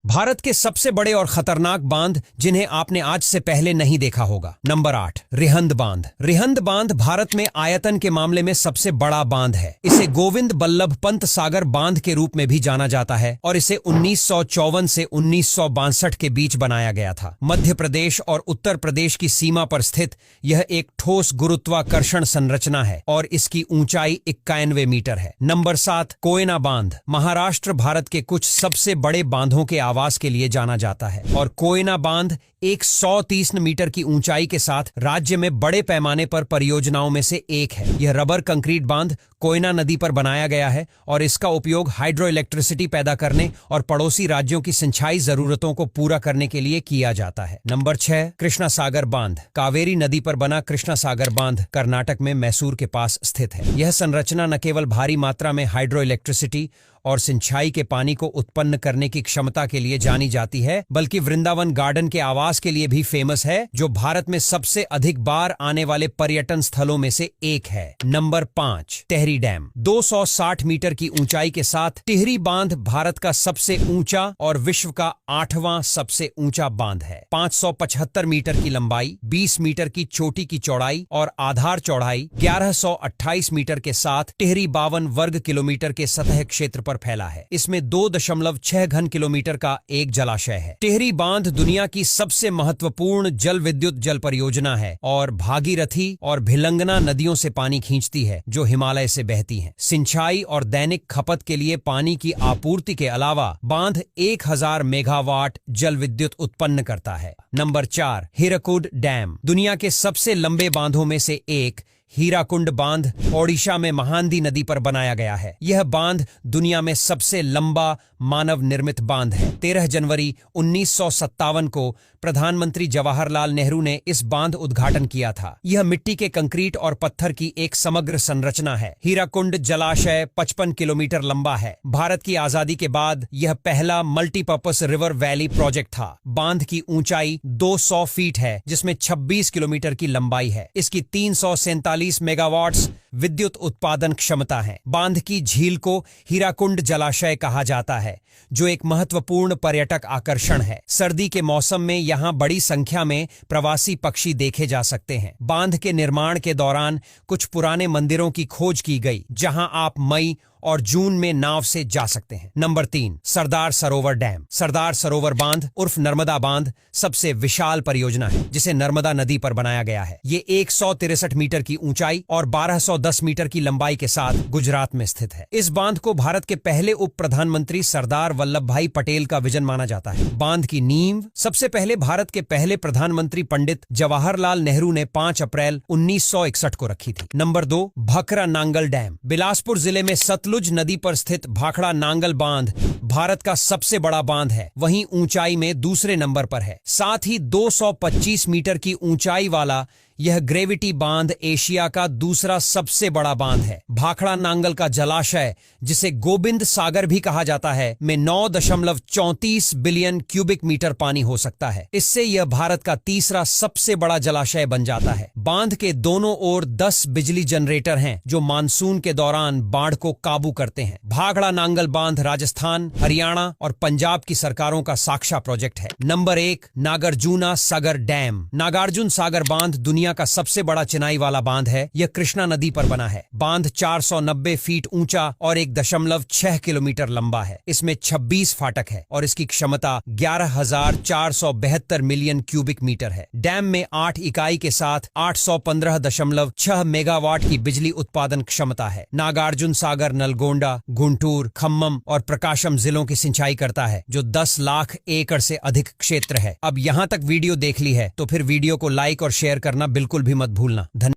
भारत के सबसे बड़े और खतरनाक बांध जिन्हें आपने आज से पहले नहीं देखा होगा। नंबर 8, रिहंद बांध। रिहंद बांध भारत में आयतन के मामले में सबसे बड़ा बांध है। इसे गोविंद बल्लभ पंत सागर बांध के रूप में भी जाना जाता है और इसे 1954 से 1962 के बीच बनाया गया था। मध्य प्रदेश और उत्तर प्रदेश की सीमा पर स्थित यह एक ठोस गुरुत्वाकर्षण संरचना है और इसकी ऊंचाई 91 मीटर है। नंबर 7, कोयना बांध। महाराष्ट्र भारत के कुछ सबसे बड़े बांधों के आवास के लिए जाना जाता है और कोयना बांध 130 मीटर की ऊंचाई के साथ राज्य में बड़े पैमाने पर परियोजनाओं में से एक है। यह रबर कंक्रीट बांध कोयना नदी पर बनाया गया है और इसका उपयोग हाइड्रो इलेक्ट्रिसिटी पैदा करने और पड़ोसी राज्यों की सिंचाई जरूरतों को पूरा करने के लिए किया जाता है। नंबर 6, कृष्णा सागर बांध। कावेरी नदी पर बना कृष्णा सागर बांध कर्नाटक में मैसूर के पास स्थित है। यह संरचना न केवल भारी मात्रा में हाइड्रो इलेक्ट्रिसिटी और सिंचाई के पानी को उत्पन्न करने की क्षमता के लिए जानी जाती है, बल्कि वृंदावन गार्डन के आवास के लिए भी फेमस है, जो भारत में सबसे अधिक बार आने वाले पर्यटन स्थलों में से एक है। Number 5, Tehri dam. 260 मीटर की ऊंचाई के साथ टिहरी बांध भारत का सबसे ऊंचा और विश्व का 8वां सबसे ऊंचा बांध है। 575 मीटर की लंबाई, 20 मीटर की चोटी की चौड़ाई और आधार चौड़ाई 1128 मीटर के साथ टिहरी 52 वर्ग किलोमीटर के सतह क्षेत्र पर फैला है। इसमें 2.6 घन किलोमीटर का एक जलाशय है। टिहरी बांध दुनिया की सबसे महत्वपूर्ण जल विद्युत जल परियोजना है और भागीरथी और भिलंगना नदियों से पानी खींचती है, जो हिमालय से बहती हैं। सिंचाई और दैनिक खपत के लिए पानी की आपूर्ति के अलावा बांध 1000 मेगावाट जल विद्युत उत्पन्न करता है। Number 4, Hirakud dam. दुनिया के सबसे लंबे बांधों में से एक हीराकुंड बांध ओडिशा में महानदी नदी पर बनाया गया है। यह बांध दुनिया में सबसे लंबा मानव निर्मित बांध है। 13 जनवरी 1957 को प्रधानमंत्री जवाहरलाल नेहरू ने इस बांध उद्घाटन किया था। यह मिट्टी के कंक्रीट और पत्थर की एक समग्र संरचना है। हीराकुंड जलाशय 55 किलोमीटर लंबा है। भारत की आजादी के बाद यह पहला मल्टीपर्पस रिवर वैली प्रोजेक्ट था। बांध की ऊंचाई 200 फीट है, जिसमें 26 किलोमीटर की लंबाई है। इसकी 347 मेगावाट्स विद्युत उत्पादन क्षमता है। बांध की झील को हीराकुंड जलाशय कहा जाता है, जो एक महत्वपूर्ण पर्यटक आकर्षण है। सर्दी के मौसम में यहाँ बड़ी संख्या में प्रवासी पक्षी देखे जा सकते हैं। बांध के निर्माण के दौरान कुछ पुराने मंदिरों की खोज की गई, जहाँ आप मई और जून में नाव से जा सकते हैं। Number 3, Sardar Sarovar dam. सरदार सरोवर बांध उर्फ नर्मदा बांध सबसे विशाल परियोजना है, जिसे नर्मदा नदी पर बनाया गया है। ये 163 मीटर की ऊंचाई और 1210 मीटर की लंबाई के साथ गुजरात में स्थित है। इस बांध को भारत के पहले उप प्रधानमंत्री सरदार वल्लभ भाई पटेल का विजन माना जाता है। बांध की नींव सबसे पहले भारत के पहले प्रधानमंत्री पंडित जवाहरलाल नेहरू ने 5 अप्रैल 1961 को रखी थी। Number 2, Bhakra Nangal dam. बिलासपुर जिले में सतलुज नदी पर स्थित भाखड़ा नांगल बांध भारत का सबसे बड़ा बांध है, वहीं ऊंचाई में दूसरे नंबर पर है। साथ ही 225 मीटर की ऊंचाई वाला यह ग्रेविटी बांध एशिया का दूसरा सबसे बड़ा बांध है। भाखड़ा नांगल का जलाशय, जिसे गोविंद सागर भी कहा जाता है, में 9.34 बिलियन क्यूबिक मीटर पानी हो सकता है। इससे यह भारत का तीसरा सबसे बड़ा जलाशय बन जाता है। बांध के दोनों ओर 10 बिजली जनरेटर हैं, जो मानसून के दौरान बाढ़ को काबू करते हैं। भाखड़ा नांगल बांध राजस्थान, हरियाणा और पंजाब की सरकारों का साक्षा प्रोजेक्ट है। Number 1, Nagarjuna Sagar dam. नागार्जुन सागर बांध दुनिया का सबसे बड़ा चिनाई वाला बांध है। यह कृष्णा नदी पर बना है। बांध 490 फीट ऊंचा और 1.6 किलोमीटर लंबा है। इसमें 26 फाटक है और इसकी क्षमता 11,472 मिलियन क्यूबिक मीटर है। डैम में 8 इकाई के साथ 815.6 मेगावाट की बिजली उत्पादन क्षमता है। नागार्जुन सागर नलगोंडा, गुंटूर, खम्मम और प्रकाशम जिलों की सिंचाई करता है, जो 10 लाख एकड़ से अधिक क्षेत्र है। अब यहाँ तक वीडियो देख ली है तो फिर वीडियो को लाइक और शेयर करना बिल्कुल भी मत भूलना। धन्यवाद।